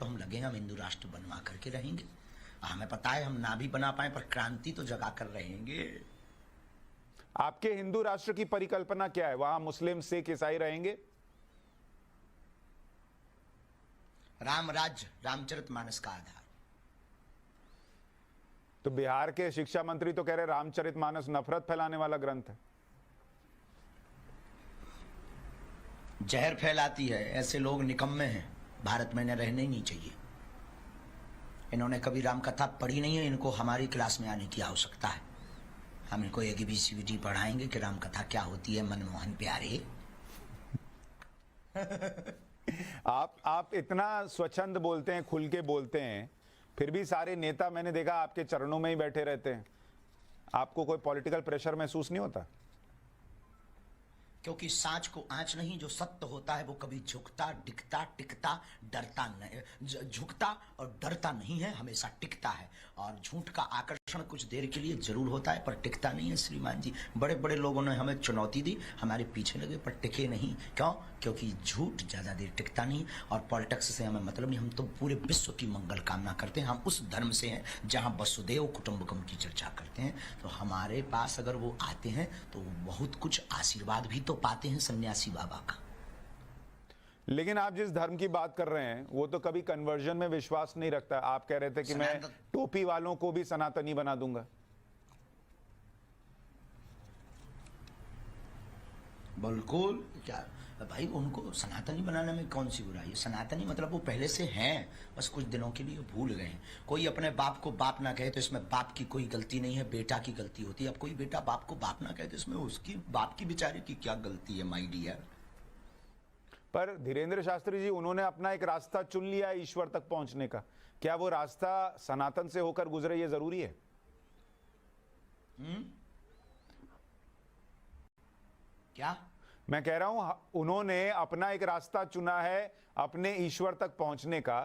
तो हम लगे हैं, हम हिंदू राष्ट्र बनवा करके रहेंगे। हमें पता है हम ना भी बना पाए पर क्रांति तो जगा कर रहेंगे। आपके हिंदू राष्ट्र की परिकल्पना क्या है? वहां मुस्लिम, सिख, ईसाई रहेंगे? राम राज्य, रामचरितमानस का आधार। तो बिहार के शिक्षा मंत्री तो कह रहे रामचरितमानस नफरत फैलाने वाला ग्रंथ है। जहर फैलाती है। ऐसे लोग निकम्मे हैं, भारत में इन्हें रहने ही नहीं चाहिए। इन्होंने कभी राम कथा पढ़ी नहीं है, इनको हमारी क्लास में आने की आवश्यकता है। हम इनको ABCD पढ़ाएंगे कि राम कथा क्या होती है। मनमोहन प्यारे आप इतना स्वच्छंद बोलते हैं, खुल के बोलते हैं, फिर भी सारे नेता मैंने देखा आपके चरणों में ही बैठे रहते हैं। आपको कोई पॉलिटिकल प्रेशर महसूस नहीं होता? क्योंकि सांच को आंच नहीं, जो सत्य होता है वो कभी झुकता, डिकता, टिकता, डरता नहीं। झुकता और डरता नहीं है, हमेशा टिकता है। और झूठ का आकर्षण कुछ देर के लिए जरूर होता है पर टिकता नहीं है। श्रीमान जी, बड़े बड़े लोगों ने हमें चुनौती दी, हमारे पीछे लगे पर टिके नहीं। क्यों? क्योंकि झूठ ज्यादा देर टिकता नहीं। और पॉलिटिक्स से हमें मतलब नहीं, हम तो पूरे विश्व की मंगल कामना करते हैं। हम उस धर्म से हैं जहां वसुदेव कुटुंबकम की चर्चा करते हैं। तो हमारे पास अगर वो आते हैं तो बहुत कुछ आशीर्वाद भी तो पाते हैं सन्यासी बाबा का। लेकिन आप जिस धर्म की बात कर रहे हैं वो तो कभी कन्वर्जन में विश्वास नहीं रखता। आप कह रहे थे कि मैं टोपी वालों को भी सनातनी बना दूंगा। बिल्कुल। क्या भाई, उनको सनातनी बनाने में कौन सी बुराई है? सनातनी मतलब वो पहले से हैं, बस कुछ दिनों के लिए भूल गए हैं। कोई अपने बाप को बाप ना कहे तो इसमें बाप की कोई गलती नहीं है, बेटा की गलती होती है। अब कोई बेटा बाप को बाप ना कहे तो इसमें उसकी बाप की बेचारे की क्या गलती है, माय डियर? पर धीरेन्द्र शास्त्री जी, उन्होंने अपना एक रास्ता चुन लिया है ईश्वर तक पहुंचने का। क्या वो रास्ता सनातन से होकर गुजरे, ये जरूरी है? क्या मैं कह रहा हूं, उन्होंने अपना एक रास्ता चुना है अपने ईश्वर तक पहुंचने का।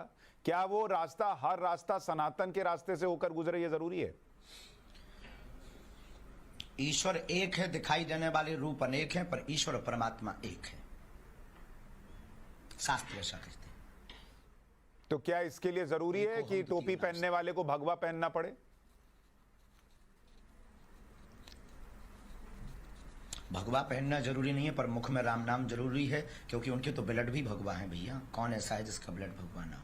क्या वो रास्ता, हर रास्ता सनातन के रास्ते से होकर गुजरे, ये जरूरी है? ईश्वर एक है, दिखाई देने वाले रूप अनेक हैं, पर ईश्वर परमात्मा एक है। शास्त्र ऐसा कहते हैं। तो क्या इसके लिए जरूरी है कि टोपी पहनने वाले को भगवा पहनना पड़े? भगवा पहनना जरूरी नहीं है, पर मुख में राम नाम जरूरी है, क्योंकि उनके तो ब्लड भी भगवा है भैया। कौन ऐसा है जिसका ब्लड भगवा ना हो?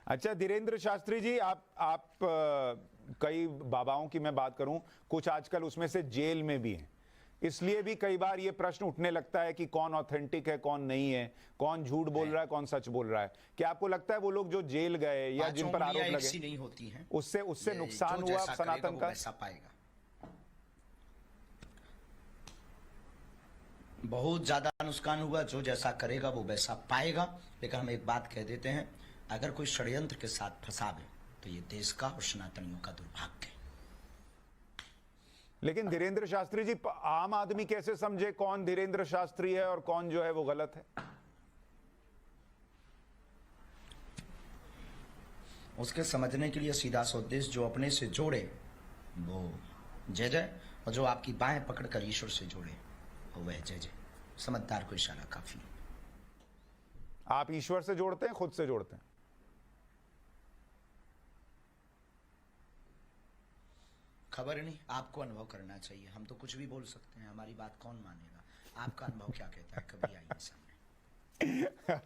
अच्छा धीरेन्द्र शास्त्री जी, आप कई बाबाओं की मैं बात करूं, कुछ आजकल उसमें से जेल में भी हैं। इसलिए भी कई बार ये प्रश्न उठने लगता है कि कौन ऑथेंटिक है, कौन नहीं है, कौन झूठ बोल रहा है, कौन सच बोल रहा है। क्या आपको लगता है वो लोग जो जेल गए या जिन पर आरोप लगे, नहीं होती हैं, उससे नुकसान हुआ सनातन का? ऐसा पाएगा, बहुत ज्यादा नुकसान हुआ। जो जैसा करेगा वो वैसा पाएगा। लेकिन हम एक बात कह देते हैं, अगर कोई षड्यंत्र के साथ फंसावे तो ये देश का और सनातनियों का दुर्भाग्य है। लेकिन धीरेन्द्र शास्त्री जी, आम आदमी कैसे समझे कौन धीरेन्द्र शास्त्री है और कौन जो है वो गलत है? उसके समझने के लिए सीधा सा उद्देश्य, जो अपने से जोड़े वो जय जय, और जो आपकी बाहें पकड़कर ईश्वर से जोड़े वो वह जय जय। समझदार को इशारा काफी। आप ईश्वर से जोड़ते हैं, खुद से जोड़ते हैं? खबर नहीं, आपको अनुभव करना चाहिए। हम तो कुछ भी बोल सकते हैं, हमारी बात कौन मानेगा? आपका अनुभव क्या कहता है? कभी आइए सामने।